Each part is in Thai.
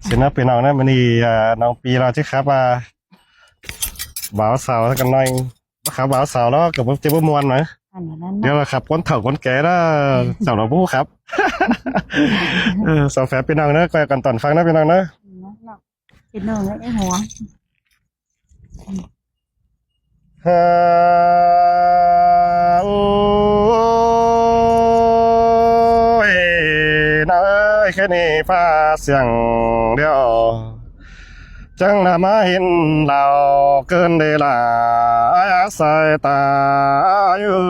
สินะพี่น้องนะมันนี่น้องปีเราที่ครับบ่าวสาวกันหน่อยครับบ่าวสาวแล้วกับเจ้ามวนไหมเดี๋ยวเราขับคนเฒ่าคนแก่แล้วสาวเราผู้ครับสาวแฝดพี่น้องนะก็กันตอนฟังนะพี่น้องนะกินหนึ่งไอ้หัวโอ้ยน้อยแค่นี้ฟ้าเสียงเดียวจังน่ามาเห็นเราเกินเวลาสายตาอยู่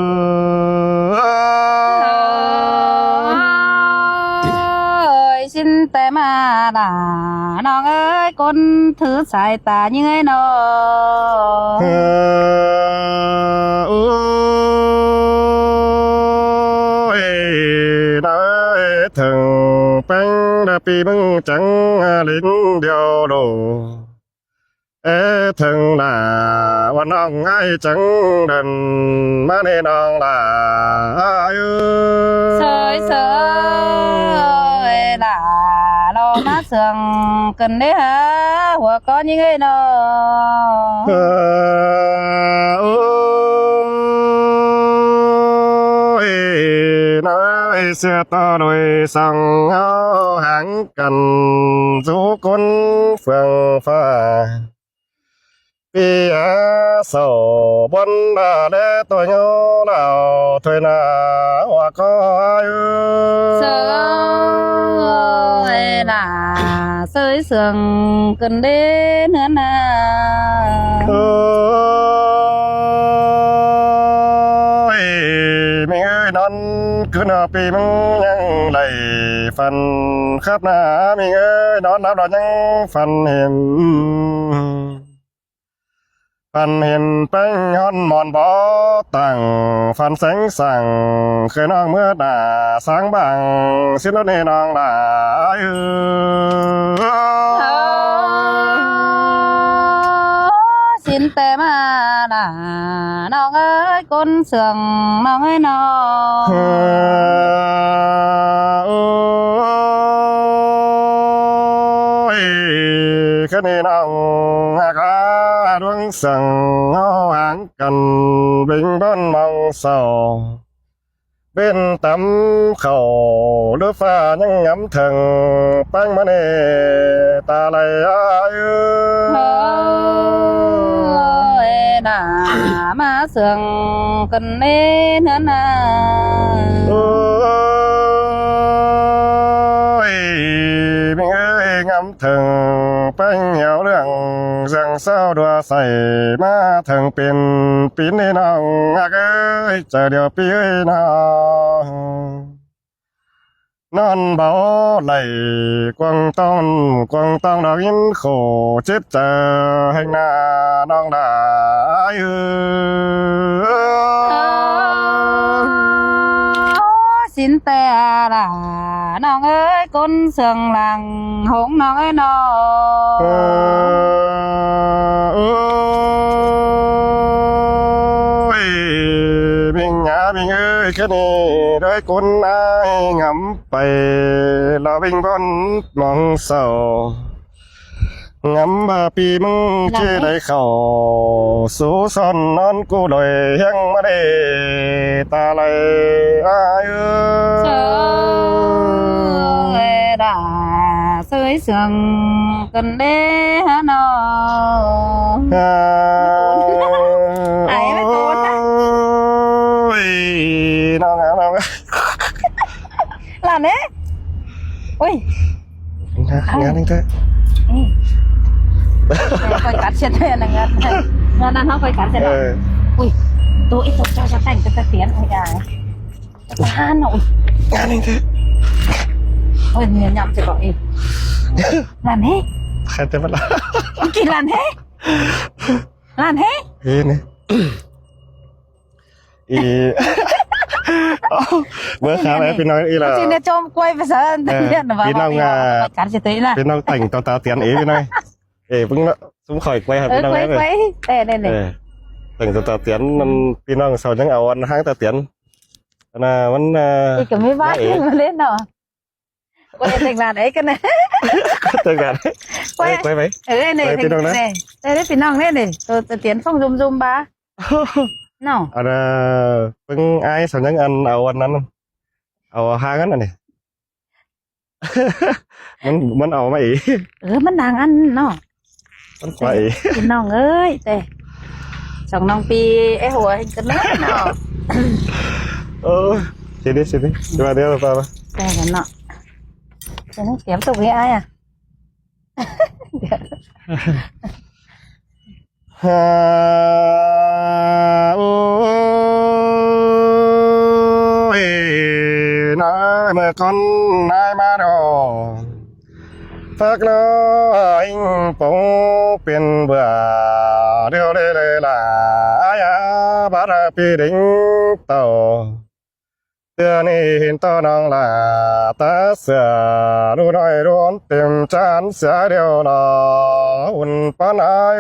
ชินแต่มาด่าน้องเอ้ยคนถือสายตายังไงนอโอ้ยได้ถึงเป็นปีมึงจังลิ้นเดียวโดถึงน่ะว่าน้องไอ้จังเดินมาในน้องล่ะเสยเสยล่ะเรามาเสื่องกันได้ฮะหัวก้อนยังไงนอโอ้ยน้อยเสียต่อโดยสั่งเอาห่างกันสู่คนเฟื่องฟ้าปีอาโซบนดาเดตัวโยเราถอยหน้าว่าก็อายุเสยล่ะเสยเสื่องกันได้เนื้อนาโอ้ยไม่เอ้ยนอนคืนปีมึงยังไหลฟันครับนะไม่เอ้ยนอนนับดอกยังฟันเห็นฟันเห็นแป้งย้อนมอนบ่ตั้งฟันแสงสั่งเคยน้องเมื่อหน้าสางบังสิ้นรถให้น้องหลายสินแต่มาด่าน้องเอ้ยคนเสื่องน้องเอ้ยน้องโอ้ยแค่นี้น้องหากดวงสั่งเอาห่างกันบิ่งบนมองเศร้าเป็นตำเข่าหรือฟ้ายังย้ำถึงปังมาเนตาไหลอายุน่ามาเสื่องกันเน้นนาโอ้ยไม่เอ้ยย้ำถึงปังเหี่ยวเรื่องเสียงเศร้าดัวใส่มาถึงเป็นปีนในน้องเอ้ยเจอเดียวปีเอ้ยน้องนอนเบาไหลกวางต้องดอกยินโขเจ็บเจอแห่งหน้าน้องได้สินแต่ด่าน้องเอ้ยคนเสื่องหลังหงน้องเอ้ยน้องบิงเอ้ยแค่นี้ได้คนอายงำไปเราบิงบนมองเศร้างำบาปีมึงเชื่อได้เข้าสู่ซ่อนนอนกูลอยยังมาได้ตาไหลอายุเสยด่าเสยเสื่องกันเด้ฮะน้องไอ้ไม่โกรธนะน้องหลานเนี่ยอุ้ยงานนึงเถอะคอยกัดเช็ดเลยนะงานนั้นเขาคอยกัดเสร็จแล้วอุ้ยตัวอีตัวเจ้าจะแต่งจะเตียนโอ้ยอ่ะจะทานหน่อยงานนึงเถอะโอ้ยเนี่ยยำจะบอกอีกหลานเฮ้ใครเต็มละกินหลานเฮ้นี่เมื่อขาไปพี่น้องอีละจริงเนี่ยจมกล้วยไปซะเนี่ยนะว่าพี่น้องกัดเสร็จตัวละพี่น้องแต่งตาเตียนพี่น้องเพิ่งซุ้มข่อยกล้วยครับพี่น้องเลยแต่งตาเตียนมันพี่น้องสาวยังเอาอันห้างตาเตียนนะมันอีกก็ไม่ว่ามาเล่นเนาะ quay thành là đấy cái này Tôi gạt quay mấy này này Tin đâu đấy? này đây đấy tin nong đấy này tôi tiến phong zoom zoom ba nào pưng ai sao nhắn anh hai cái này mình mấy mình đang ăn nó mình quậy tin nong ơi đây chồng nong pi ấy hồ hình cái nước nào sini coba dia apa đây là nọ cái nó kém tục với ai à ha ôi nói mà con nai ma đồ phát nó anh phố biển bờ điều đây là ai à bắt ra pi đỉnh tàu đưa ni hình to năng là ta sửa đu nói đuôn tìm chán sửa điều nó un pan ai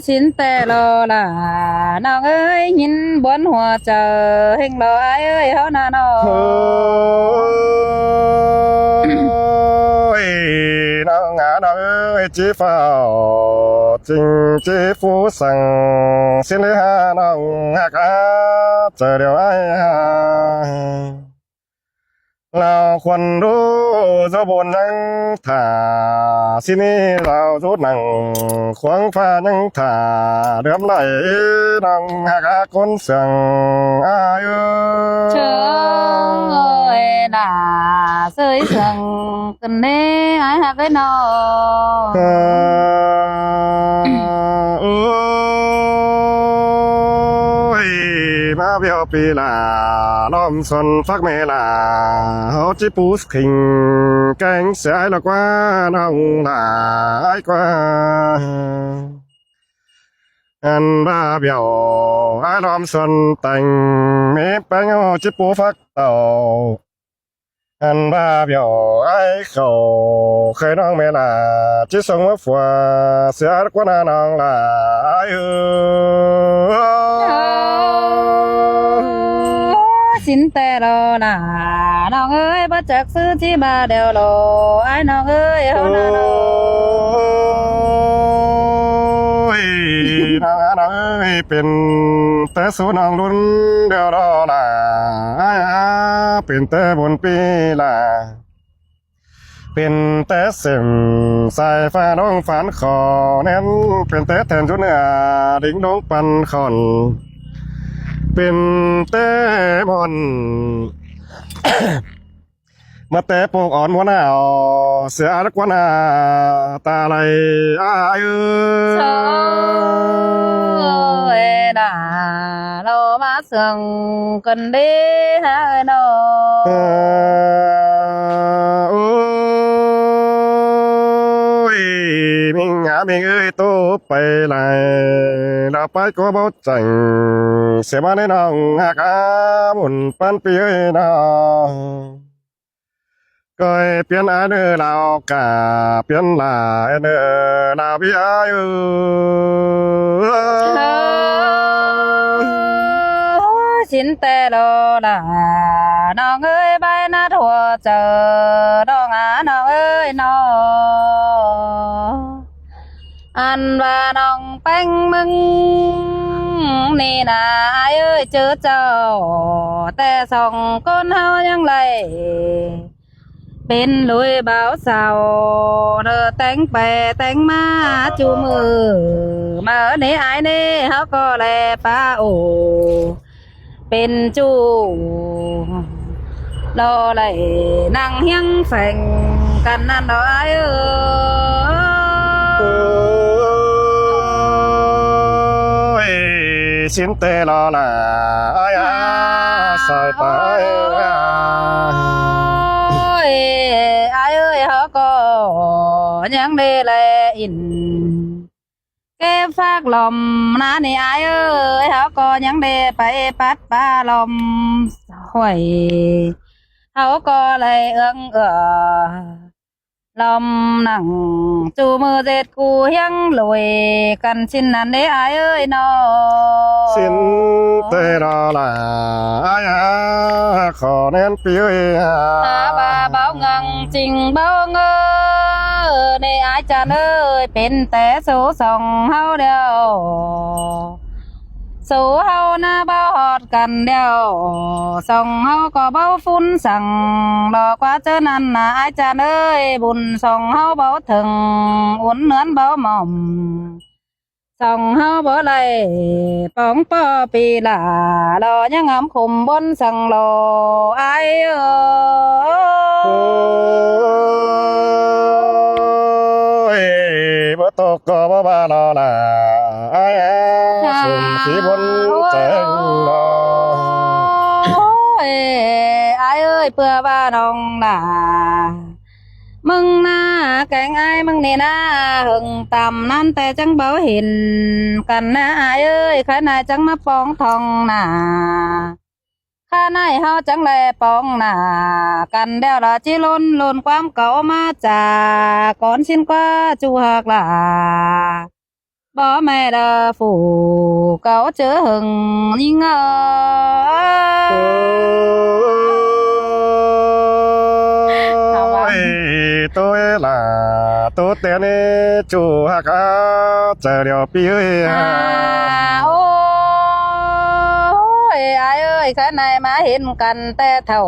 xin tè lo là nó ơi nhìn bốn hoa chờ hình lo ai ơi hó na nó nó ngã nó ơi chỉ phao chính chỉ phú sang xin lấy ha nó ngã cả chờ điều ai là quần đô do bồn năng thả xin đi vào rút năng khoáng pha năng thả đớm lại năng hạ cả con sừng ai ơi trời là rơi sừng cần nê ai hạ cái nó ma biểu pi là lom xuân phát mê là hốt chỉ bút hình cánh sẽ là quá nông là ai quá anh ba biểu ai lom xuân tình mê bánh hốt chỉ bút phát tàu anh ba biểu ai khẩu khơi nông mê là chỉ sống mất phùa sẽ quá nông là ai xin tè lo là nó ơi bắt chặt sư chi ba đều lo ai nó ơi hô na nó nó ơiเป็นแต่สูนองลุ้นเดียวรอล่ะเป็นแต่บนปีล่ะเป็นแต่เส้นสายฟ้าน้องฝันขอแน่นเป็นแต่แทนจุดเหนือดิ่งดงปันขอนเป็นแต่บอน มาแต่ปกอ่อนหัวหน้าเสียรักหัวหน้าตาไหลอ้ายlà lo má sừng cần đi ha nó โอ้ยมิงหามิงเอ้ยโตไปไหลเราไปก็บ่จังเสียมาในน้องหักอาบุญปันปีเอ้ยน้องก็เปลี่ยนอันเด้อเรากะเปลี่ยนลาเด้อเราพี่อายุ xin tè lo là nó ơi bay na thua chờ đó ngã nó ơi nó ăn và nòng bánh mưng nè là ai ơi chớ chào tè sòng con hao nhang lầy bên lối báo sao đờ tánh bè tánh ma chú mừ mà nè ai nè họ có lè pa ổ เป็นจูรอไหลนั่งเฮียงแฝงกันนั่นดอกไอ้สินเตลอล่ะไอ้สายตาไอ้เอ้ยเขาก็ยังได้แลอินแก้ฟากลมนะนี่ไอ้เอ้ยเขาก็ยังได้ไปปัดปลาลมห่วยเขาก็เลยเอื้อง ลอมหนังจูมือเจ็ดกูเฮียงลอยกันชินนันเด้อายเอ้ยนอ xin tê đó là ai khó nên phiêu หาบาเบาเงังจริงเบาเงอในอายจันเอ้ยเป็นแต่สูส่องเฮาเดียวสู่เฮาหน้าเบาหอดกันเดียวส่องเฮาก็เบาฟุ้นสั่งรอกว่าเจอนั่นนะอายจันเอ้ยบุญส่องเฮาเบาถึงอุ่นเหนือนเบาหม่อมส่องเฮาบ่ไหลป้องป้อปีหลารอยังงามคมบนสั่งรออายเอ้ย ôi bữa tô có bữa ba lo là ai sum khí bốn chén lo โอ้ยอายเอ้ยเพื่อว่าน้องน่ะมึงน่าแกงอายมึงนี่นะหึงต่ำนั่นแต่จังเบาเห็นกันนะอายเอ้ยข้าไหนายจังมาปองทองน่ะข้าไหนายเฮาจังแลปองน่ะกันเดียวละจิล้นความเก่ามาจากก่อนสิ้นกว่าจูหักล่ะบ่แม่ดาฝูเก่าเจอหึงยิ่งôi tôi là tôi tên chủ hạc chờ điều pi ơi โอ้ยอายเอ้ยข้าในมาเห็นกันแต่เท่า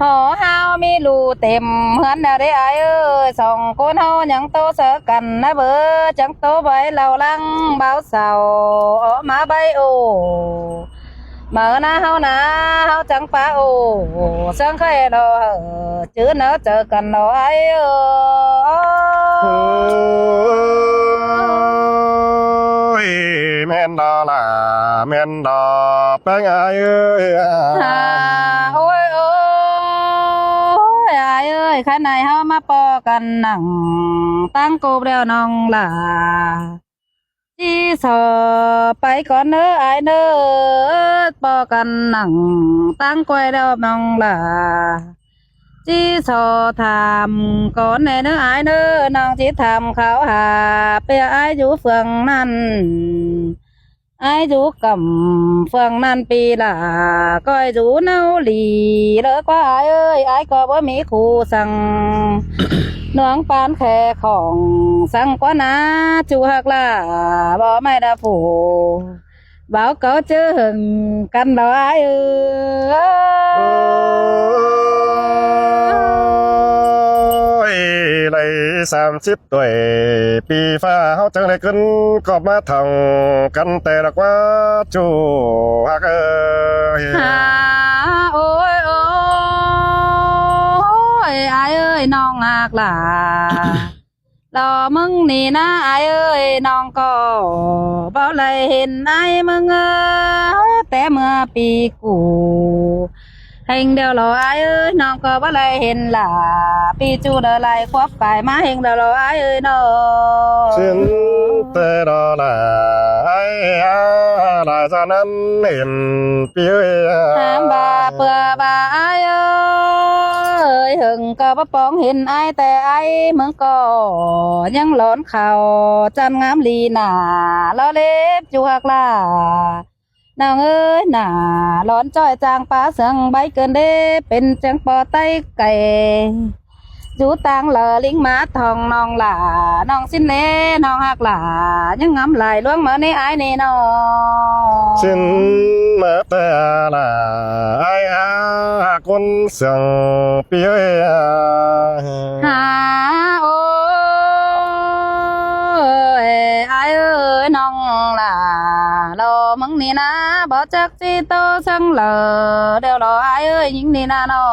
หอเฮามีรูเต็มเหมือนแนวได้อายเอ้ยสองคนเฮายังโตเสอกันนะเบอจังโตใบเหล่าลังเบาเสาออกมาใบโอเมื่อนะเฮานะเฮาจังป้าโอสังเคยรอจื้อเนอเจอกันรออายเอ้ย ôi men đó là men đó bánh ai ơi โอ้ยโอ้ยอายเอ้ยข้าในเฮามาปอกันหนังตั้งกูเดียวน้องหล่ะจีสอไปก่อนเน้ออายเน้อปอกันหนังตั้งกวยเดียวน้องหล่ะจีสอถามก่อนแน่เน้ออายเน้อน้องจีถามเขาหาเปียอายอยู่เฟืองนั้นอายอยู่กับเฟืองนั้นปีละก้อยอยู่เนาหลีเลิกว่าอายเอ้ยอายก็บ่มีครูสั่ง น้องปานแค่ของสั่งกว่านาจูหักล่ะบ่ไม่ได้ผูบ่าวเขาเจอหึงกันดอกอายเอ้ย ôi lấy 30 tuổi pi pha hao chẳng lại cân cọp má thòng căn tè là quá chủ hạc ơi หาโอ้ยโอ้ยอายเอ้ยน้องหักล่ะรอมึงนี่นะอายเอ้ยน้องก็บ่เลยเห็นอายมึงแต่เมื่อปีกูเฮงเดียวรออายเอ้ยน้องก็บ่เลยเห็นล่ะปีจูเดอไลควบไปมาเฮงเดียวรออายเอ้ยน้อง xin tê đó là ai là ra năn hiền pi ถาม ơi บาเปื่อบาอายเอ้ยหึงก็บ่ปองเห็นอายแต่อายมึงก็ยังหลอนเข่าจันงามลีหน่าล้อเล็บจูหักล่ะนางเอ้ยหน่าร้อนจ้อยจางปลาเสืองใบเกินเด้เป็นจังปอไตไก่จูตังเหลอลิงหมาทองน้องหล่าน้องสิ้นเล่น้องหักหล่ายังงำไหลล่วงมาในอายนี่น้อง xin mẹ tè là ai con sừng pi ơi หาโอ้ยอายเอ้ยน้องล่ะรอมึงนี่นะบ่จักสิโตสังเหลอเดี๋ยวรออายเอ้ยยิงนี่นะน้อ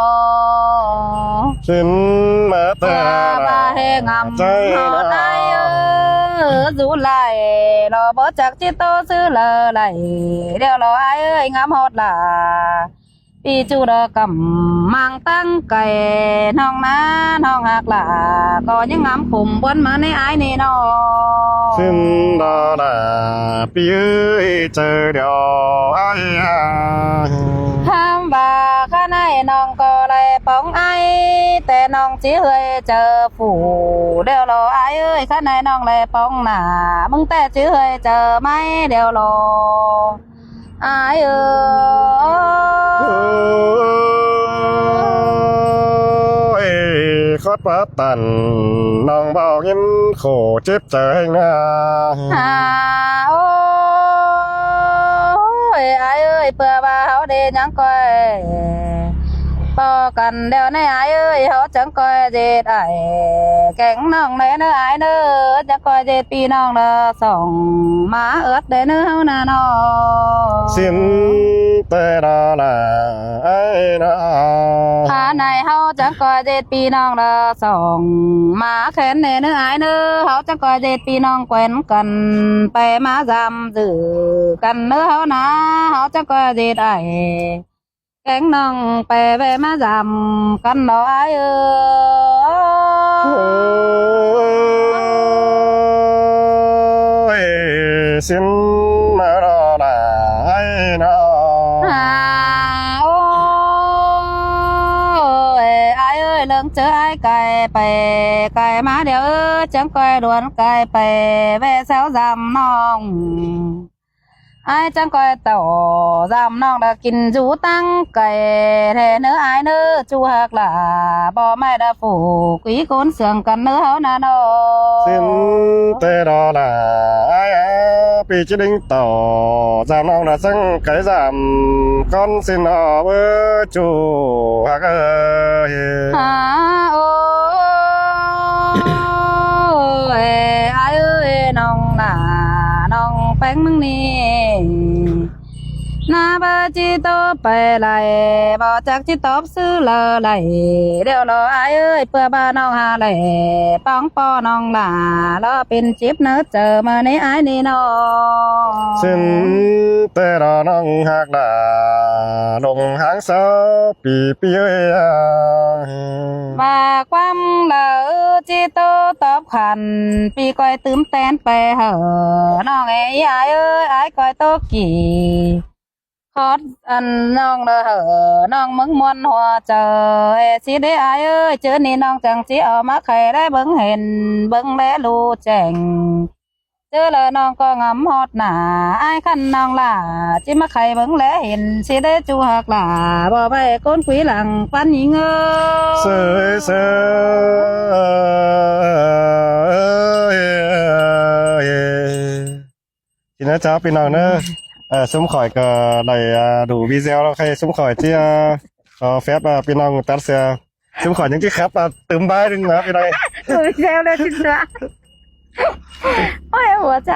ง xin mẹ เพื่ tè อบ่า là ให้งำ ใจ เฮาอายเอ้ยสูไหลรอบ่จักสิโตซื้อเลอไหลเดี๋ยวรออายเอ้ยงำฮอดล่ะปีจูเดอกำมังตั้งไก่น้องนะน้องหักล่ะก็ยังงำขุมบนมาในอายนี่น้อง xin đó là pi ơi chờ điều ai ห้ามว่าข้าในน้องก็เลยป้องไอแต่น้อง chỉ hơi chờ phủ đều lo ai ơi khát này nong lệ bóng nà mừng te chỉ hơi chờ máy đều lo ai ôi khót bát tàn nong bao nhiêu khổ chết trời nga à ôi ai ơi bữa ba háo đi nhắn coi bò cần đeo này ai ơi háo chẳng coi gì đại cánh nong này nữa ai nữa chẳng coi gì pi nong nữa sòng má ướt để nữa háo nà nó xin tê đó là ai đó hà này háo chẳng coi gì pi nong nữa sòng má khen này nữa ai nữa háo chẳng coi gì pi nong quen cần pe má giam giữ cần nữa háo ná háo chẳng coi gì đại cánh nong pe về má giam cần đó ai ôi xin mà đó là ai đó ôi ai ơi lưng chớ ai cài bè cài má đeo chẳng coi đuôn cài bè về sao giam nong ai chẳng coi tàu giam nong đã kinh chú tăng cài thế nữa ai nữa chú hạc là bò mai đã phủ quý cốn sườn cần nữa háo nà nó xin tê đó là ai bị chỉ đinh tàu giảm nong là sang cái giảm con xin họ bơ chủ hạc ơi ôi ai ơi nong là nong bánh mừng nè na ba chi to bè lại bỏ chắc chi top sư lờ lại đều lo ai ơi bữa ba nong hà lại bóng po nong là lo pin chip nữa chờ mà nấy ai đi nó xin tê đó nong hạc là đồng háng sao bị ơi và quăng lỡ chi to top khăn pi coi tướm ten bè hở nong ấy ai ơi ai coi to kỳ khót ăn nong đờ hở nong mừng muôn hoa chờ chỉ để ai ơi chứ ni nong chẳng chỉ ở mắt khay đấy bưng lẽ lu chèn chứ là nong có ngắm hót nà ai khăn nong là chỉ mắt khay bưng lẽ hình chỉ để chu hạc là bò bay con quý lằng pan nhỉ ngơ sơ thì nó cháu pin nào nữa xung khỏi cái này đủ video đâu hay xung khỏi chứ phép pin nào tắt xe xung khỏi những cái khắp tùm bay đừng mà bên đây video lên xin ra ôi ủa cha